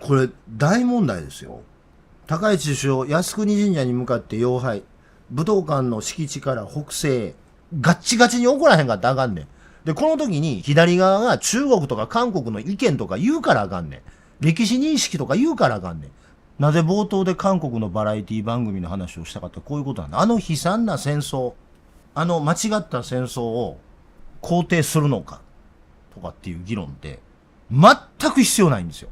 これ大問題ですよ。高市首相、靖国神社に向かって妖拝。武道館の敷地から北西へ。ガッチガチに怒らへんかったらあかんねん。で、この時に左側が中国とか韓国の意見とか言うからあかんねん。歴史認識とか言うからあかんねん。なぜ冒頭で韓国のバラエティ番組の話をしたかってこういうことなんだ。あの悲惨な戦争、あの間違った戦争を肯定するのかとかっていう議論って全く必要ないんですよ。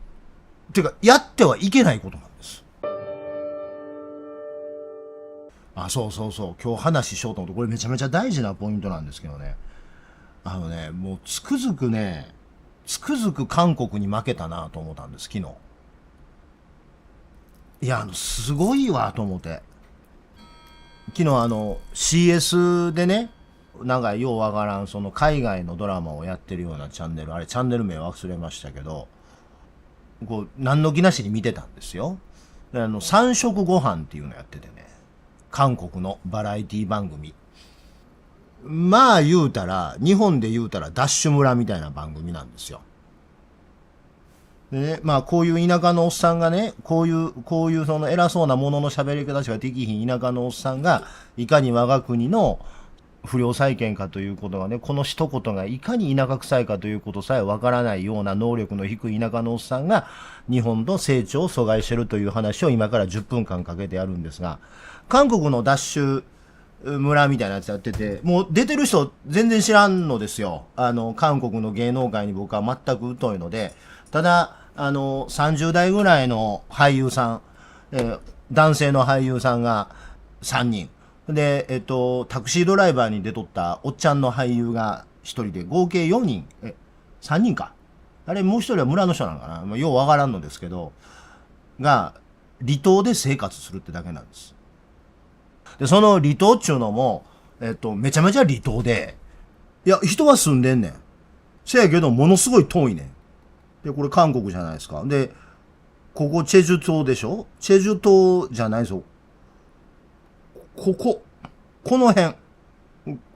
てか、やってはいけないことなんです。あ、そうそうそう。今日話しようと思って、これめちゃめちゃ大事なポイントなんですけどね。もうつくづくね、つくづく韓国に負けたなと思ったんです、昨日。いや、すごいわと思って。昨日CS でね、なんかようわからん、その海外のドラマをやってるようなチャンネル、あれチャンネル名忘れましたけど、こう、何の気なしに見てたんですよ。で三食ご飯っていうのやっててね。韓国のバラエティ番組。まあ言うたら、日本で言うたらダッシュ村みたいな番組なんですよ。でね、まあこういう田舎のおっさんがね、こういうその偉そうなものの喋り方しかできひん田舎のおっさんが、いかに我が国の不良債権かということがね、この一言がいかに田舎臭いかということさえわからないような能力の低い田舎のおっさんが、日本の成長を阻害してるという話を今から10分間かけてやるんですが、韓国のダッシュ村みたいなやつやってて、もう出てる人全然知らんのですよ。韓国の芸能界に僕は全く疎いので、ただ、30代ぐらいの俳優さん、男性の俳優さんが3人。で、タクシードライバーに出とったおっちゃんの俳優が1人で、合計4人、3人か。あれ、もう1人は村の人なのかな、まあ、ようわからんのですけど、が、離島で生活するってだけなんです。で、その離島っちゅうのも、めちゃめちゃ離島で、いや、人は住んでんねん。せやけど、ものすごい遠いねん。で、これ韓国じゃないですか。で、ここチェジュ島でしょ。チェジュ島じゃないぞ。この辺。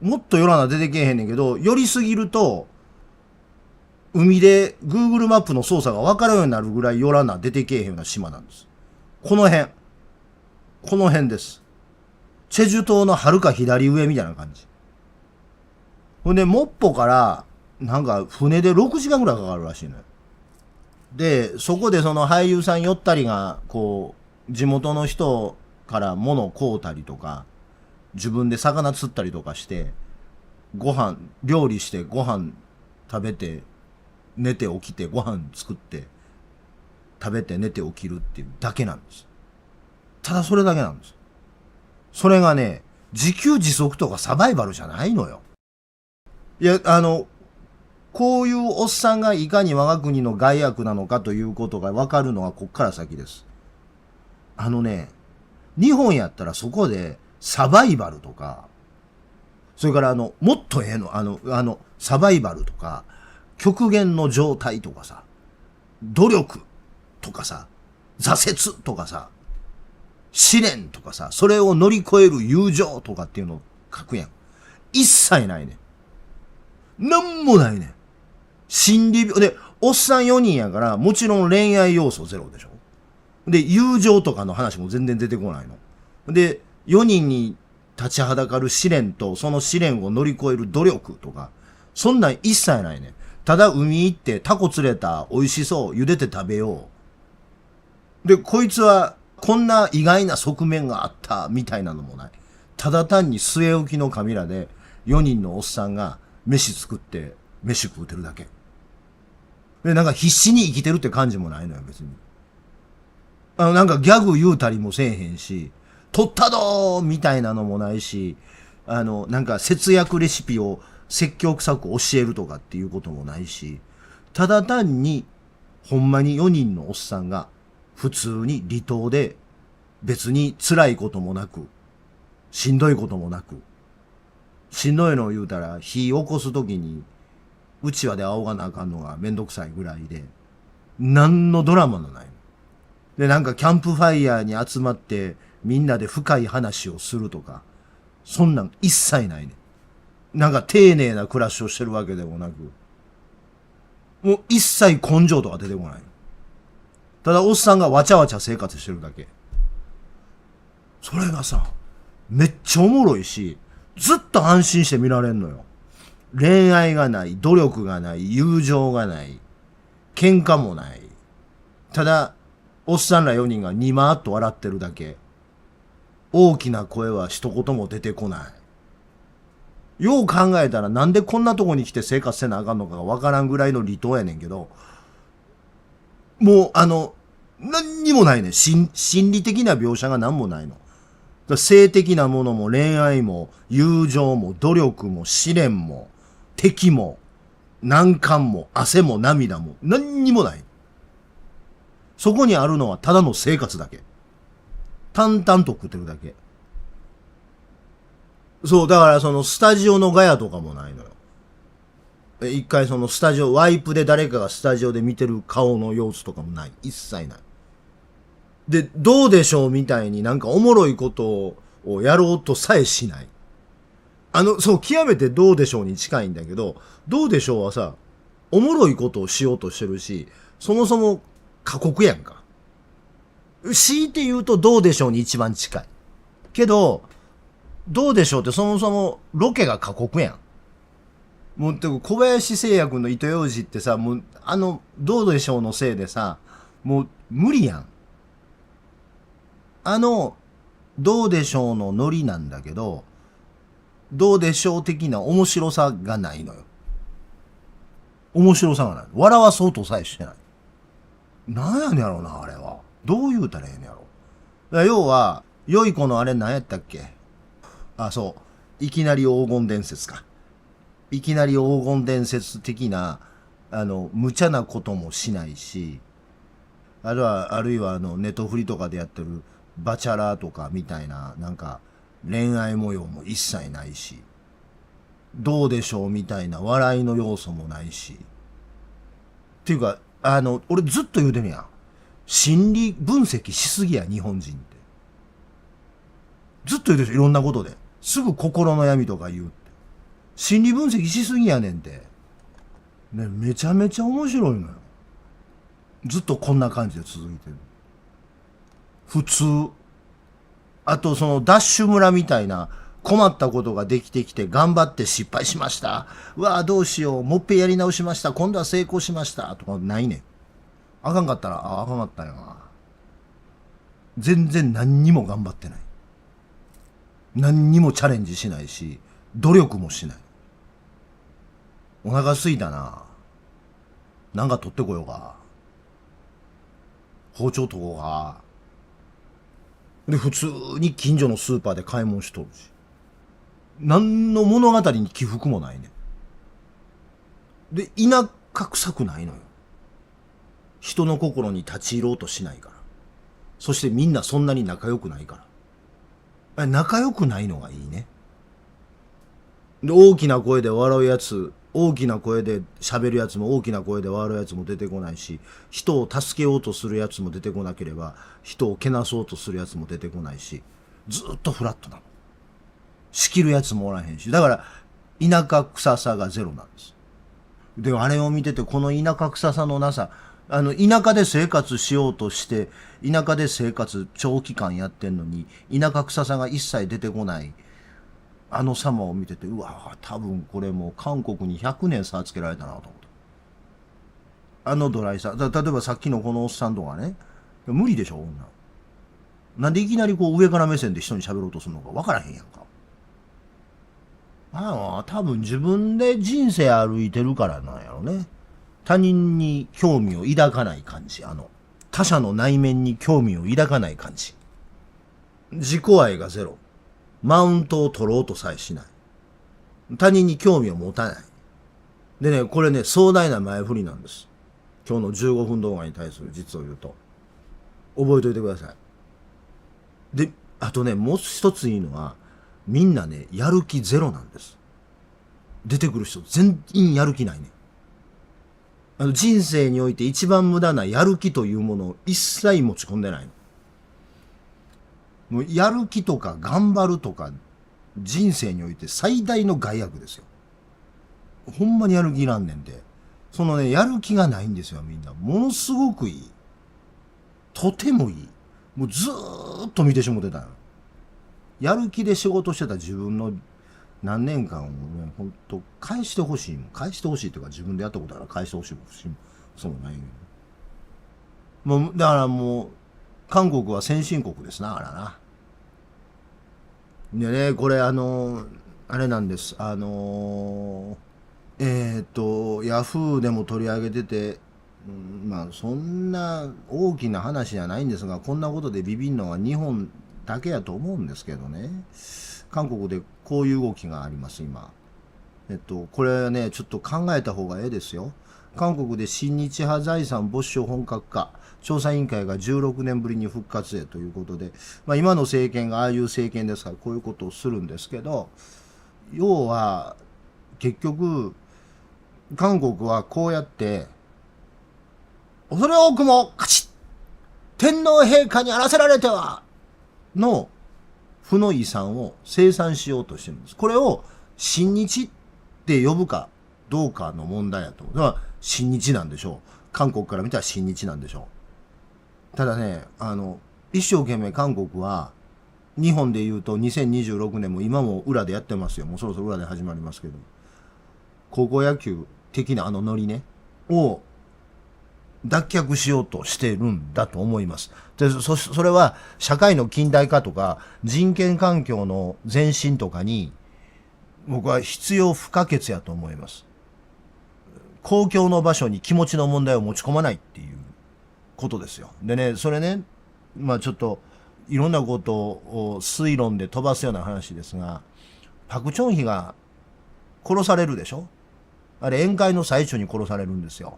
もっと寄らな出てけえへんねんけど、寄りすぎると、海で Google マップの操作が分かるようになるぐらい寄らな出てけえへんような島なんです。この辺。この辺です。チェジュ島の遥か左上みたいな感じ。ほんで、モッポから、なんか船で6時間ぐらいかかるらしいのよ。で、そこでその俳優さん寄ったりが、こう、地元の人から物を買うたりとか、自分で魚釣ったりとかして、ご飯、料理してご飯食べて、寝て起きてご飯作って、食べて寝て起きるっていうだけなんです。ただそれだけなんです。それがね、自給自足とかサバイバルじゃないのよ。いや、こういうおっさんがいかに我が国の害悪なのかということがわかるのはこっから先です。あのね、日本やったらそこでサバイバルとか、それからもっとええの、サバイバルとか、極限の状態とかさ、努力とかさ、挫折とかさ、試練とかさ、それを乗り越える友情とかっていうのを書くやん。一切ないねん。なんもないねん。心理病。で、おっさん4人やから、もちろん恋愛要素ゼロでしょ。で、友情とかの話も全然出てこないの。で、4人に立ちはだかる試練と、その試練を乗り越える努力とか、そんなん一切ないね。ただ海行ってタコ釣れた、美味しそう、茹でて食べよう。で、こいつはこんな意外な側面があった、みたいなのもない。ただ単に据え置きのカメラで4人のおっさんが飯作って飯食うてるだけ。で、なんか必死に生きてるって感じもないのよ、別に。なんかギャグ言うたりもせえへんし、取ったどーみたいなのもないし、なんか節約レシピを説教臭く教えるとかっていうこともないし、ただ単に、ほんまに4人のおっさんが、普通に離島で、別に辛いこともなく、しんどいこともなく、しんどいのを言うたら、火起こすときに、うちわで仰がなあかんのがめんどくさいぐらいで、何のドラマのないの。で、なんかキャンプファイヤーに集まってみんなで深い話をするとか、そんなん一切ないね。なんか丁寧な暮らしをしてるわけでもなく、もう一切根性とか出てこない。ただおっさんがわちゃわちゃ生活してるだけ。それがさ、めっちゃおもろいし、ずっと安心して見られんのよ。恋愛がない、努力がない、友情がない、喧嘩もない。ただ、おっさんら4人がにまーっと笑ってるだけ。大きな声は一言も出てこない。よう考えたらなんでこんなとこに来て生活せなあかんのかがわからんぐらいの離島やねんけど、もう何にもないね。心理的な描写が何もないの。性的なものも恋愛も友情も努力も試練も敵も難関も汗も涙も何にもない。そこにあるのはただの生活だけ。淡々と食ってるだけ。そう、だからそのスタジオのガヤとかもないのよ。一回そのスタジオ、ワイプで誰かがスタジオで見てる顔の様子とかもない。一切ない。で、どうでしょうみたいになんかおもろいことをやろうとさえしない。そう、極めてどうでしょうに近いんだけど、どうでしょうはさ、おもろいことをしようとしてるし、そもそも過酷やんか。強いて言うとどうでしょうに一番近い。けど、どうでしょうってそもそもロケが過酷やん。もう、小林製薬の糸ようじってさ、もう、どうでしょうのせいでさ、もう無理やん。どうでしょうのノリなんだけど、どうでしょう的な面白さがないのよ。面白さがない。笑わそうとさえしてない。なんやねやろな、あれは。どう言うたらええねやろ。要は、良い子のあれ何やったっけ？あ、そう。いきなり黄金伝説か。いきなり黄金伝説的な、無茶なこともしないし、あるいはネットフリとかでやってるバチャラーとかみたいな、なんか、恋愛模様も一切ないし、どうでしょうみたいな笑いの要素もないし。っていうか、俺ずっと言うてるやん。心理分析しすぎや、日本人って。ずっと言うてるいろんなことで。すぐ心の闇とか言うって。心理分析しすぎやねんって。ね、めちゃめちゃ面白いのよ。ずっとこんな感じで続いてる。普通。あとそのダッシュ村みたいな困ったことができてきて頑張って失敗しました。うわぁどうしよう。もっぺんやり直しました。今度は成功しました。とかないねん。あかんかったら、あかんかったよな。全然何にも頑張ってない。何にもチャレンジしないし、努力もしない。お腹すいたな。なんか取ってこようか。包丁取ろうか。で、普通に近所のスーパーで買い物しとるし。何の物語に起伏もないね。で、田舎臭くないのよ。人の心に立ち入ろうとしないから。そしてみんなそんなに仲良くないから。仲良くないのがいいね。で、大きな声で笑うやつ、大きな声で喋るやつも大きな声で笑うやつも出てこないし、人を助けようとするやつも出てこなければ、人をけなそうとするやつも出てこないし、ずっとフラットなの。仕切るやつもおらへんし。だから、田舎臭さがゼロなんです。で、あれを見てて、この田舎臭さのなさ、田舎で生活しようとして、田舎で生活長期間やってんのに、田舎臭さが一切出てこない、様を見てて、うわ、多分これもう韓国に100年差つけられたなと思った。ドライさ、例えばさっきのこのおっさんとかね、無理でしょ、女。なんでいきなりこう上から目線で人に喋ろうとするのか分からへんやんか。多分自分で人生歩いてるからなんやろね。他人に興味を抱かない感じ。他者の内面に興味を抱かない感じ。自己愛がゼロ。マウントを取ろうとさえしない。他人に興味を持たない。でね、これね、壮大な前振りなんです。今日の15分動画に対する実を言うと。覚えておいてください。で、あとね、もう一ついいのは、みんなね、やる気ゼロなんです。出てくる人全員やる気ないね。人生において一番無駄なやる気というものを一切持ち込んでないの。もうやる気とか頑張るとか人生において最大の害悪ですよ。ほんまにやる気なんねんで。そのね、やる気がないんですよ、みんな。ものすごくいい。とてもいい。もうずーっと見てしもてたよ。やる気で仕事してた自分の何年間をね、ほんと返してほしいもん。返してほしいっていうか、自分でやったことから返してほしいもん。そうもないけど。もう、だからもう、韓国は先進国ですな、あらな。でね、これあれなんです。ヤフーでも取り上げてて、まあそんな大きな話じゃないんですが、こんなことでビビんのは日本だけやと思うんですけどね。韓国でこういう動きがあります、今。これね、ちょっと考えた方がええですよ。韓国で親日派財産没収本格化。調査委員会が16年ぶりに復活へということで、まあ今の政権がああいう政権ですからこういうことをするんですけど、要は、結局、韓国はこうやって、恐れ多くも勝ち天皇陛下にあらせられてはの負の遺産を清算しようとしてるんです。これを親日って呼ぶかどうかの問題やと。だから親日なんでしょう。韓国から見たら親日なんでしょう。ただね、一生懸命韓国は、日本で言うと2026年も今も裏でやってますよ。もうそろそろ裏で始まりますけど。高校野球的なノリね、を脱却しようとしてるんだと思います。で、それは社会の近代化とか人権環境の前進とかに僕は必要不可欠やと思います。公共の場所に気持ちの問題を持ち込まないっていうことですよ。でね、それね、まあちょっといろんなことを推論で飛ばすような話ですが、パク・チョンヒが殺されるでしょ。あれ宴会の最中に殺されるんですよ。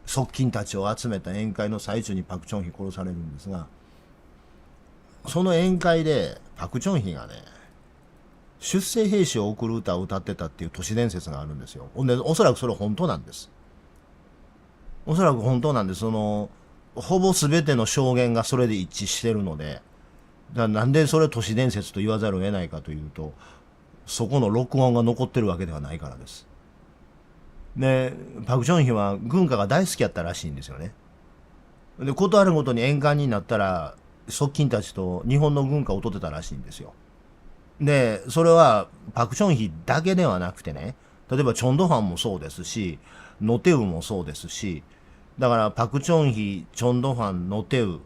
側近たちを集めた宴会の最中にパク・チョンヒ殺されるんですが、その宴会でパク・チョンヒがね、出征兵士を送る歌を歌ってたっていう都市伝説があるんですよ。で、おそらくそれ本当なんです。おそらく本当なんです。ほぼ全ての証言がそれで一致してるので、なんでそれ都市伝説と言わざるを得ないかというと、そこの録音が残ってるわけではないからです。で、パク・チョンヒは軍歌が大好きやったらしいんですよね。で、ことあるごとに宴会になったら、側近たちと日本の軍歌を歌ってたらしいんですよ。で、それはパク・チョンヒだけではなくてね、例えばチョンドファンもそうですし、ノテウもそうですし、だからパク・チョンヒ、チョンドファン、ノテウ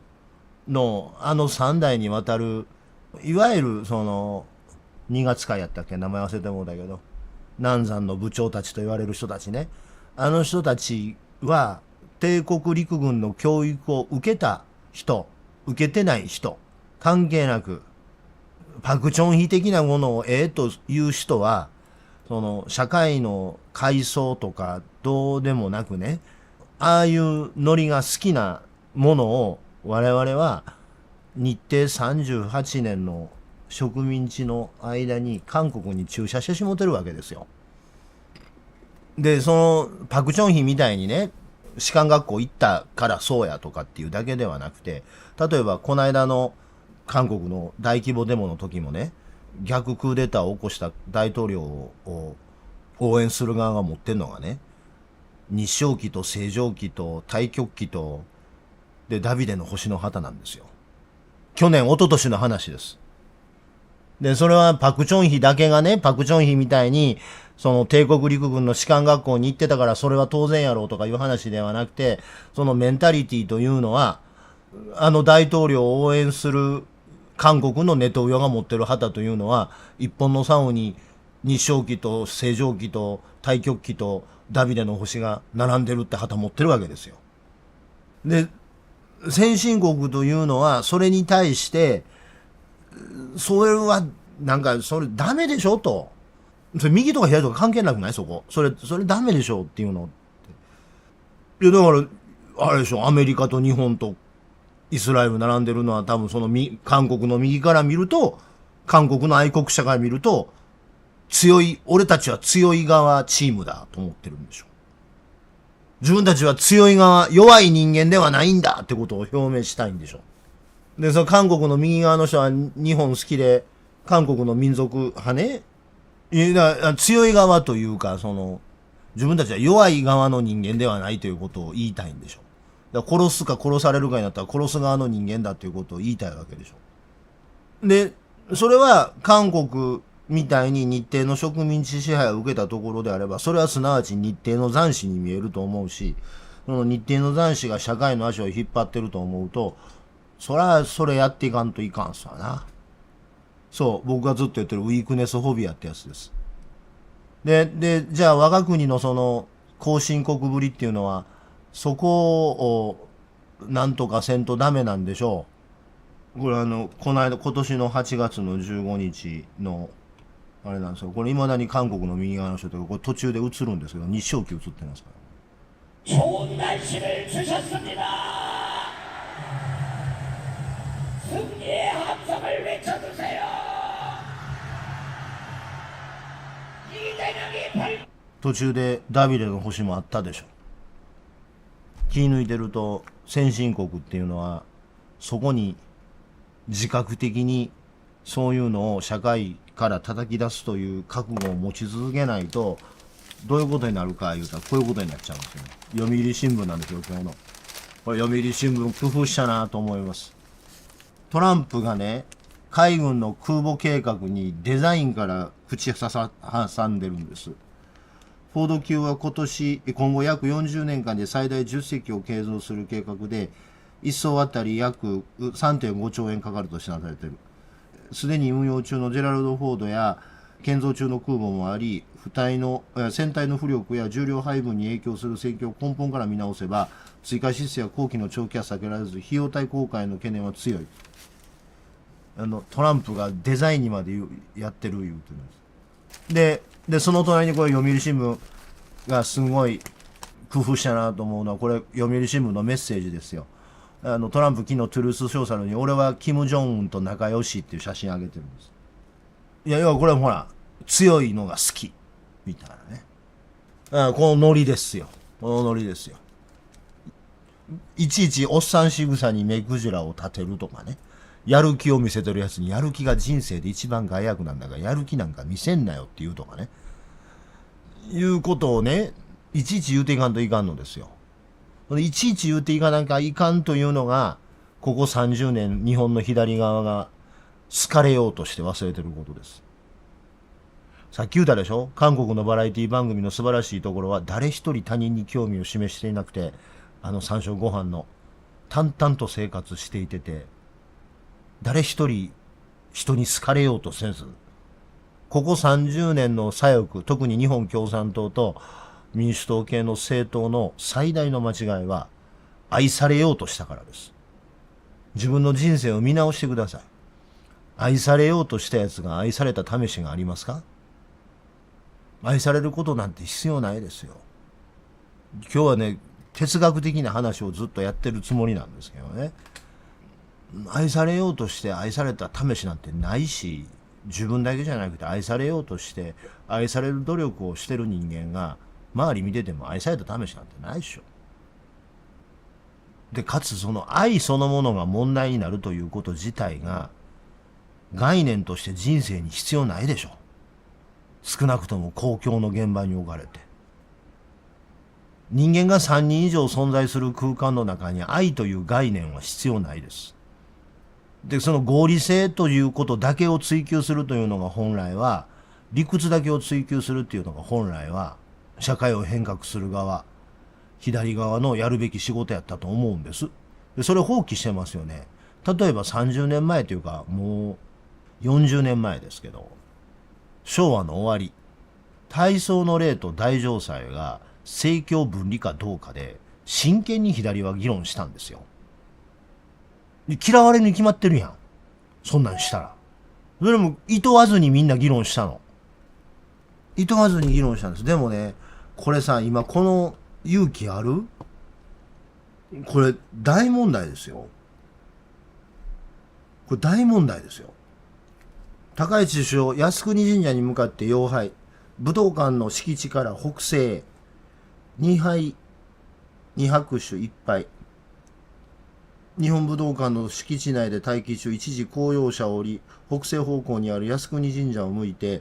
の三代にわたる、いわゆる2月会やったっけ、名前忘れてもうたけど、南山の部長たちと言われる人たちね。あの人たちは帝国陸軍の教育を受けた人、受けてない人、関係なく、パクチョンヒ的なものをええという人は、社会の階層とかどうでもなくね、ああいうノリが好きなものを我々は日程38年の植民地の間に韓国に駐車してしもてるわけですよ。で、パク・チョンヒみたいにね、士官学校行ったからそうやとかっていうだけではなくて、例えばこの間の韓国の大規模デモの時もね、逆クーデターを起こした大統領を応援する側が持ってるのがね、日章旗と星条旗と太極旗と、で、ダビデの星の旗なんですよ。去年、一昨年の話です。で、それはパク・チョンヒだけがね、パク・チョンヒみたいに、帝国陸軍の士官学校に行ってたからそれは当然やろうとかいう話ではなくて、そのメンタリティというのは、大統領を応援する韓国のネトウヨが持ってる旗というのは、一本の竿に日章旗と星条旗と太極旗とダビデの星が並んでるって旗持ってるわけですよ。で、先進国というのは、それに対して、それは、それダメでしょと。それ右とか左とか関係なくないそこ。それダメでしょっていうのって。いや、だから、あれでしょ、アメリカと日本とイスラエル並んでるのは多分韓国の右から見ると、韓国の愛国者から見ると、俺たちは強い側チームだと思ってるんでしょ。自分たちは強い側、弱い人間ではないんだってことを表明したいんでしょ。で、韓国の右側の人は日本好きで、韓国の民族派ね、強い側というか、自分たちは弱い側の人間ではないということを言いたいんでしょ。だから殺すか殺されるかになったら殺す側の人間だっていうことを言いたいわけでしょ。で、それは韓国みたいに日程の植民地支配を受けたところであれば、それはすなわち日程の残滓に見えると思うし、その日程の残滓が社会の足を引っ張ってると思うと、そらそれやっていかんといかんすわな。そう、僕がずっと言ってるウィークネスフォビアってやつです。で、じゃあ我が国のその後進国ぶりっていうのは、そこをなんとかせんとダメなんでしょう。これこの間、今年の8月の15日の、あれなんですよ。これ未だに韓国の右側の人とか、これ途中で映るんですけど、日照期映ってますから。좋은날씨를주셨습니다승리의함성을외쳐주세요途中でダビデの星もあったでしょ。気抜いてると先進国っていうのはそこに自覚的にそういうのを社会から叩き出すという覚悟を持ち続けないとどういうことになるか言うたらこういうことになっちゃうんですよね。読売新聞なんですよ今日の。これ読売新聞工夫したなと思います。トランプがね海軍の空母計画にデザインから口挟んでるんです。フォード級は今後約40年間で最大10隻を建造する計画で、1艘あたり約 3.5 兆円かかるとしなされている。すでに運用中のジェラルド・フォードや建造中の空母もあり、船体の浮力や重量配分に影響する戦況を根本から見直せば、追加支出や後期の長期は避けられず、費用対効果への懸念は強い。トランプがデザインにまでやってる言うてるんです。で、その隣にこれ読売新聞がすごい工夫したなと思うのは、これ読売新聞のメッセージですよ。トランプ昨日トゥルースソーシャルに俺はキム・ジョンウンと仲良しっていう写真上げてるんです。いや、要はこれほら、強いのが好き。みたいなね。このノリですよ。このノリですよ。いちいちおっさん仕草に目くじらを立てるとかね。やる気を見せてるやつにやる気が人生で一番害悪なんだがやる気なんか見せんなよって言うとかね。いうことをね、いちいち言うていかんといかんのですよ。いちいち言うていかなんかいかんというのが、ここ30年日本の左側が好かれようとして忘れてることです。さっき言ったでしょ？韓国のバラエティ番組の素晴らしいところは誰一人他人に興味を示していなくて、山椒ご飯の淡々と生活していてて、誰一人人に好かれようとせず、ここ30年の左翼、特に日本共産党と民主党系の政党の最大の間違いは、愛されようとしたからです。自分の人生を見直してください。愛されようとしたやつが愛された試しがありますか？愛されることなんて必要ないですよ。今日はね、哲学的な話をずっとやってるつもりなんですけどね。愛されようとして愛された試しなんてないし、自分だけじゃなくて愛されようとして愛される努力をしてる人間が周り見てても愛された試しなんてないでしょ。で、かつその愛そのものが問題になるということ自体が概念として人生に必要ないでしょ。少なくとも公共の現場に置かれて。人間が3人以上存在する空間の中に愛という概念は必要ないです。で、その合理性ということだけを追求するというのが本来は、理屈だけを追求するっていうのが本来は、社会を変革する側、左側のやるべき仕事やったと思うんです。で、それを放棄してますよね。例えば30年前というか、もう40年前ですけど、昭和の終わり、大喪の礼と大嘗祭が政教分離かどうかで、真剣に左は議論したんですよ。嫌われるに決まってるやん。そんなんしたら。それも厭わずにみんな議論したの。厭わずに議論したんです。でもね、これさ、今この勇気ある？これ大問題ですよ。これ大問題ですよ。高市首相、靖国神社に向かって妖拝。武道館の敷地から北西へ。2杯、2拍手1杯。日本武道館の敷地内で待機中、一時公用車を降り、北西方向にある靖国神社を向いて、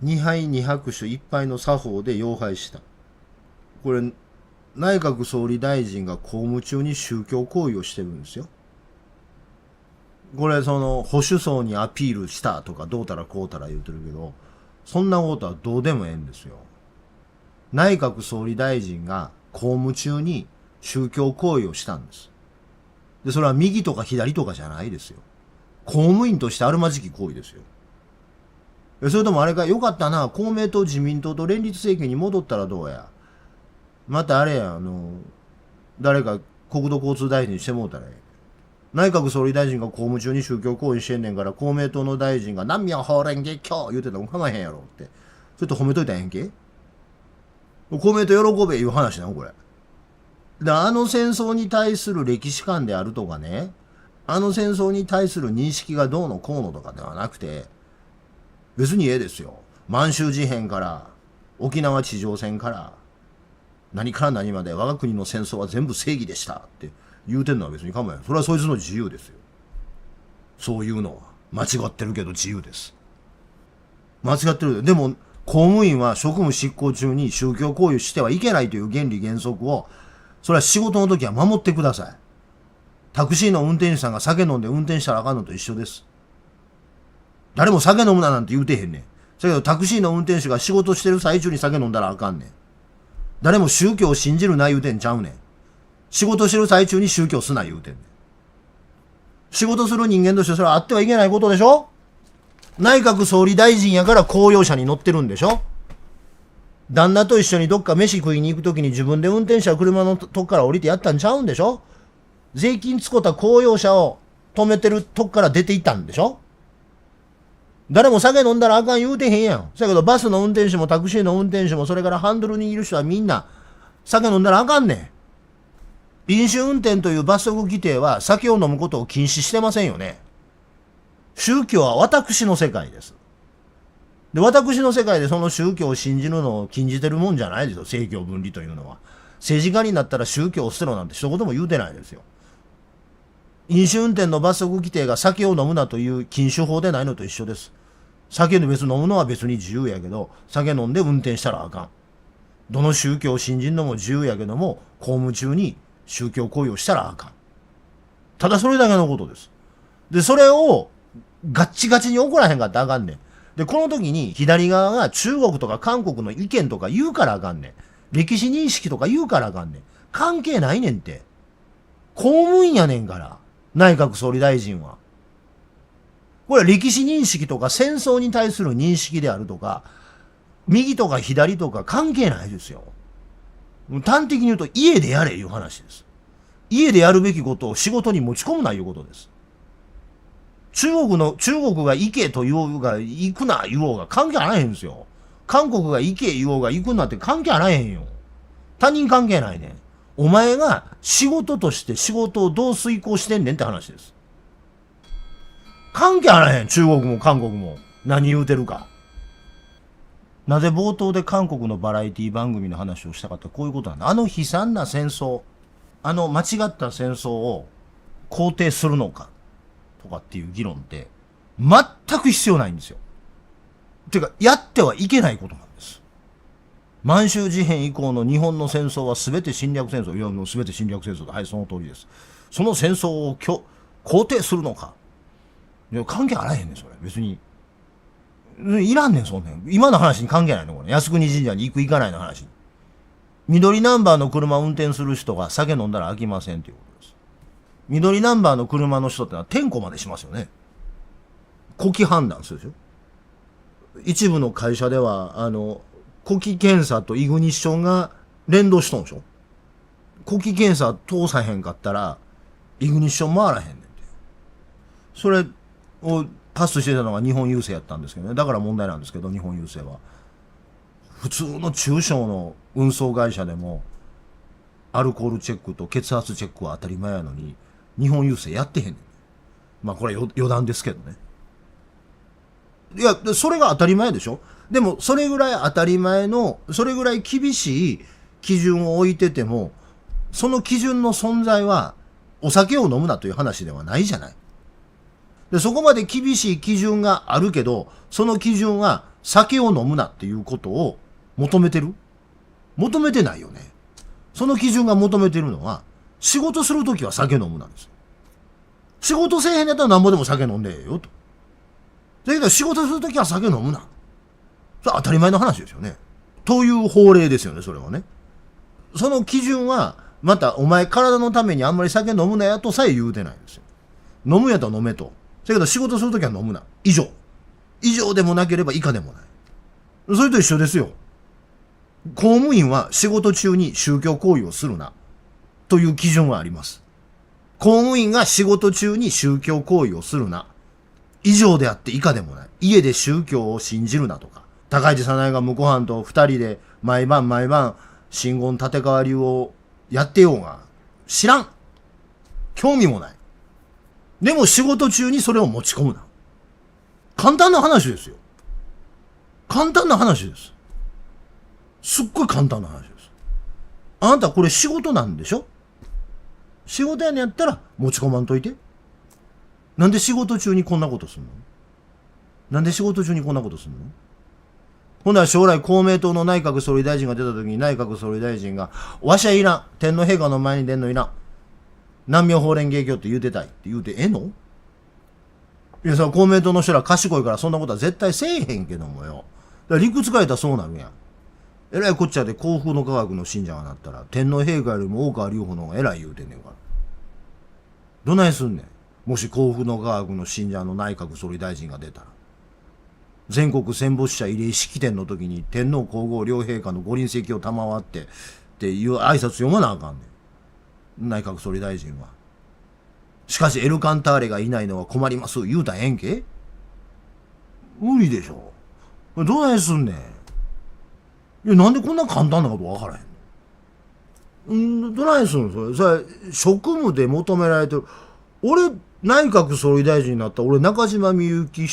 2杯2拍手1杯の作法で妖拝した。これ、内閣総理大臣が公務中に宗教行為をしてるんですよ。これその保守層にアピールしたとかどうたらこうたら言うてるけど、そんなことはどうでもええんですよ。内閣総理大臣が公務中に宗教行為をしたんです。で、それは右とか左とかじゃないですよ。公務員としてあるまじき行為ですよ。それともあれか、よかったな、公明党自民党と連立政権に戻ったらどうや。またあれや、誰か国土交通大臣してもうたらええ。内閣総理大臣が公務中に宗教行為してんねんから、公明党の大臣が南明法蓮華経言うてたら構えへんやろって。それと褒めといたらええんけ。公明党喜べいう話なのこれ。で、あの戦争に対する歴史観であるとかね、あの戦争に対する認識がどうのこうのとかではなくて、別にええですよ。満州事変から、沖縄地上戦から、何から何まで我が国の戦争は全部正義でしたって言うてんのは別に構わない。それはそいつの自由ですよ。そういうのは。間違ってるけど自由です。間違ってる。でも、公務員は職務執行中に宗教行為してはいけないという原理原則を、それは仕事の時は守ってください。タクシーの運転手さんが酒飲んで運転したらあかんのと一緒です。誰も酒飲むななんて言うてへんねん。だけどタクシーの運転手が仕事してる最中に酒飲んだらあかんねん。誰も宗教を信じるな言うてんちゃうねん。仕事してる最中に宗教すな言うてんねん。仕事する人間としてそれはあってはいけないことでしょ。内閣総理大臣やから公用車に乗ってるんでしょ。旦那と一緒にどっか飯食いに行くときに自分で運転した車のとこから降りてやったんちゃうんでしょ。税金使った公用車を止めてるとこから出ていったんでしょ。誰も酒飲んだらあかん言うてへんやん。だけどバスの運転手もタクシーの運転手もそれからハンドルにいる人はみんな酒飲んだらあかんねん。飲酒運転という罰則規定は酒を飲むことを禁止してませんよね。宗教は私の世界です。で、私の世界でその宗教を信じるのを禁じてるもんじゃないですよ。政教分離というのは。政治家になったら宗教を捨てろなんて一言も言うてないですよ。飲酒運転の罰則規定が酒を飲むなという禁酒法でないのと一緒です。酒の別飲むのは別に自由やけど、酒飲んで運転したらあかん。どの宗教を信じるのも自由やけども、公務中に宗教行為をしたらあかん。ただそれだけのことです。で、それをガッチガチに怒らへんかったらあかんねん。で、この時に左側が中国とか韓国の意見とか言うからあかんねん。歴史認識とか言うからあかんねん。関係ないねんって。公務員やねんから。内閣総理大臣は。これは歴史認識とか戦争に対する認識であるとか、右とか左とか関係ないですよ。端的に言うと家でやれいう話です。家でやるべきことを仕事に持ち込むないうことです。中国が行けと言おうが行くな言おうが関係あらへんですよ。韓国が行け言おうが行くなって関係あらへんよ。他人関係ないねん。お前が仕事として仕事をどう遂行してんねんって話です。関係あらへん。中国も韓国も何言うてるか。なぜ冒頭で韓国のバラエティ番組の話をしたかってこういうことなんだ。あの悲惨な戦争、あの間違った戦争を肯定するのかとかっていう議論って全く必要ないんですよ。てかやってはいけないことなんです。満州事変以降の日本の戦争は全て侵略戦争。いや、もう全て侵略戦争だ。はい、その通りです。その戦争を肯定するのか。いや、関係あらへんねん、それ。別に。いらんねん、そんなん。今の話に関係ないの、これ。靖国神社に行く行かないの話。緑ナンバーの車を運転する人が酒飲んだら飽きませんっていうことです。緑ナンバーの車の人ってのは点呼までしますよね。呼気判断するでしょ。一部の会社では、呼気検査とイグニッションが連動しとんでしょ。呼気検査通さへんかったら、イグニッション回らへんねんて。それをパスしてたのが日本郵政やったんですけどね。だから問題なんですけど、日本郵政は。普通の中小の運送会社でも、アルコールチェックと血圧チェックは当たり前やのに、日本郵政やってへんねん。まあこれ余談ですけどね。いや、それが当たり前でしょ。でも、それぐらい当たり前の、それぐらい厳しい基準を置いてても、その基準の存在は、お酒を飲むなという話ではないじゃない。で、そこまで厳しい基準があるけど、その基準は酒を飲むなっていうことを求めてる？求めてないよね。その基準が求めてるのは、仕事するときは酒飲むなんです。仕事せえへんやったらなんぼでも酒飲んでええよと。だけど仕事するときは酒飲むな。それは当たり前の話ですよね。という法令ですよね、それはね。その基準は、またお前体のためにあんまり酒飲むなやとさえ言うてないんですよ。飲むやったら飲めと。だけど仕事するときは飲むな。以上。以上でもなければ以下でもない。それと一緒ですよ。公務員は仕事中に宗教行為をするな。という基準はあります。公務員が仕事中に宗教行為をするな。以上であって以下でもない。家で宗教を信じるなとか。高市早苗が婿はんと二人で毎晩真言立川流をやってようが。知らん。興味もない。でも仕事中にそれを持ち込むな。簡単な話ですよ。簡単な話です。すっごい簡単な話です。あなたこれ仕事なんでしょ？仕事やねんやったら持ち込まんといて。なんで仕事中にこんなことすんの？なんで仕事中にこんなことすんの？ほんなら将来公明党の内閣総理大臣が出た時に内閣総理大臣が、わしはいらん。天皇陛下の前に出んのいらん。南明法蓮華経って言うてたいって言うてええの？いや、その公明党の人ら賢いからそんなことは絶対せえへんけどもよ。だから理屈変えたらそうなるやん。えらいこっちゃで幸福の科学の信者がなったら、天皇陛下よりも大川隆法の方がえらい言うてんねんから。どないすんねん。もし幸福の科学の信者の内閣総理大臣が出たら。全国戦没者慰霊式典の時に天皇皇后両陛下のご臨席を賜ってっていう挨拶読まなあかんねん。内閣総理大臣は。しかしエルカンターレがいないのは困ります言うたらええんけ？無理でしょ。どないすんねん。いや、なんでこんな簡単なこと分からへんの？どないすんのそれ職務で求められてる。俺、内閣総理大臣になった俺、中島みゆき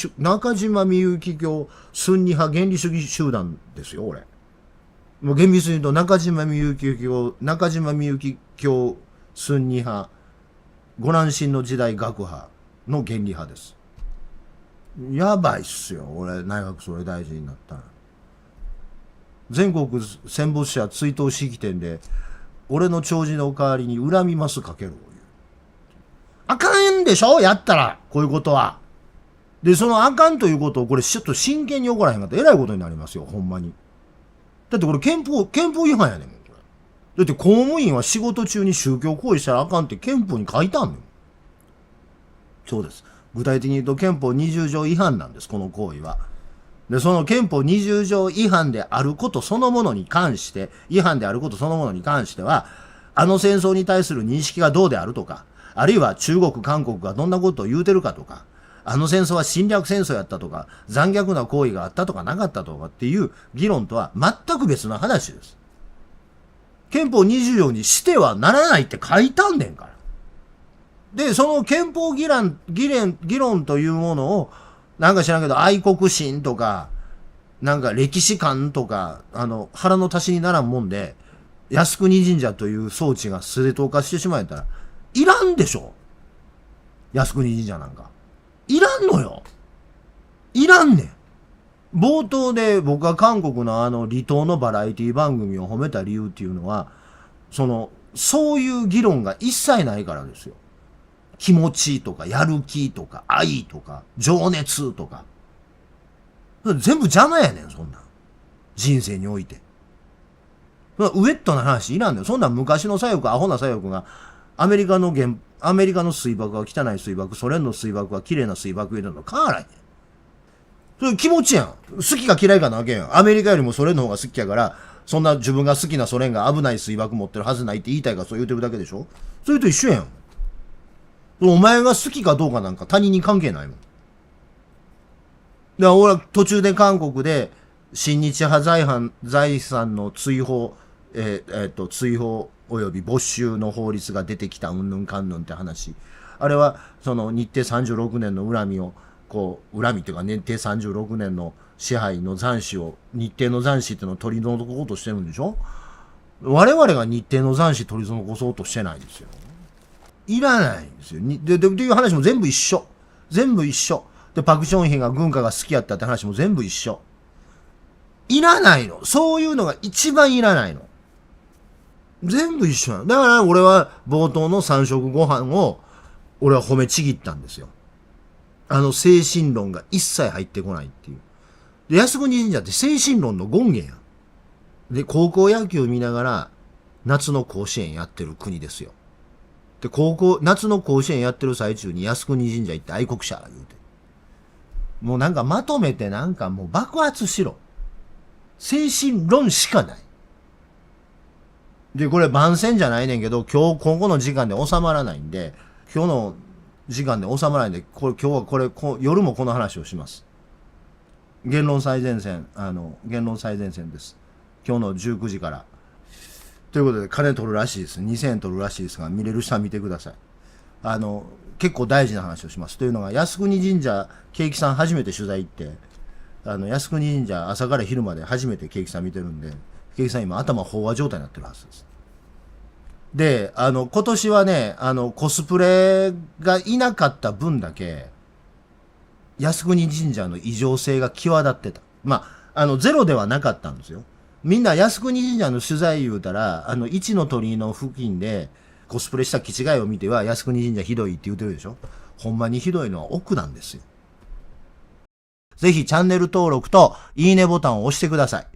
教スンニ派原理主義集団ですよ、俺。もう厳密に言うと中島みゆき教スンニ派、ご乱心の時代学派の原理派です。やばいっすよ、俺、内閣総理大臣になったら。全国戦没者追悼式典で、俺の弔辞の代わりに恨みますかけるを言う。あかんでしょやったら、こういうことは。で、そのあかんということを、これちょっと真剣に怒らへんかったら、えらいことになりますよ、ほんまに。だってこれ憲法違反やねん、これ。だって公務員は仕事中に宗教行為したらあかんって憲法に書いてあんねん。そうです。具体的に言うと憲法20条違反なんです、この行為は。で、その憲法20条違反であることそのものに関して、は、あの戦争に対する認識がどうであるとか、あるいは中国、韓国がどんなことを言うてるかとか、あの戦争は侵略戦争やったとか、残虐な行為があったとかなかったとかっていう議論とは全く別の話です。憲法20条にしてはならないって書いたんねんから。で、その憲法議論というものを、なんか知らんけど、愛国心とか、なんか歴史観とか、腹の足しにならんもんで、靖国神社という装置が正当化してしまえたら、いらんでしょ。靖国神社なんか。いらんのよ。いらんねん。冒頭で僕が韓国の離島のバラエティ番組を褒めた理由っていうのは、そういう議論が一切ないからですよ。気持ちとか、やる気とか、愛とか、情熱とか。全部邪魔やねん、そんなん。人生において。ウェットな話いらんねん。そんなん昔の左翼、アホな左翼が、アメリカの水爆は汚い水爆、ソ連の水爆は綺麗な水爆入れるの変わらへん。それ気持ちやん。好きか嫌いかなわけやん。アメリカよりもソ連の方が好きやから、そんな自分が好きなソ連が危ない水爆持ってるはずないって言いたいからそう言うてるだけでしょ。それと一緒やん。お前が好きかどうかなんか他人に関係ないもん。俺は途中で韓国で、親日派財産の追放、追放及び没収の法律が出てきたうんぬんかんぬんって話。あれは、日程36年の恨みを、恨みっていうか日程36年の支配の残滓を、日程の残滓っていうのを取り除こうとしてるんでしょ。我々が日程の残滓取り除こそうとしてないんですよ。いらないんですよ。でいう話も全部一緒。全部一緒。で、パクチョンヒが軍歌が好きやったって話も全部一緒。いらないの。そういうのが一番いらないの。全部一緒なの。だから俺は冒頭の三食ご飯を、俺は褒めちぎったんですよ。精神論が一切入ってこないっていう。で、靖国神社って精神論の権限やん。で、高校野球見ながら、夏の甲子園やってる国ですよ。で、夏の甲子園やってる最中に靖国神社行って愛国者言うて。もうなんかまとめてなんかもう爆発しろ。精神論しかない。で、これ番宣じゃないねんけど、今後の時間で収まらないんで、今日の時間で収まらないんで、今日は夜もこの話をします。言論最前線です。今日の19時から。ということで、金取るらしいです。2000円取るらしいですが、見れる人は見てください。結構大事な話をします。というのが、靖国神社、ケーキさん初めて取材行って、靖国神社朝から昼まで初めてケーキさん見てるんで、ケーキさん今頭飽和状態になってるはずです。で、今年はね、コスプレがいなかった分だけ、靖国神社の異常性が際立ってた。まあ、ゼロではなかったんですよ。みんな靖国神社の取材言うたら、一の鳥居の付近でコスプレした気違いを見ては靖国神社ひどいって言うてるでしょ。ほんまにひどいのは奥なんですよ。ぜひチャンネル登録といいねボタンを押してください。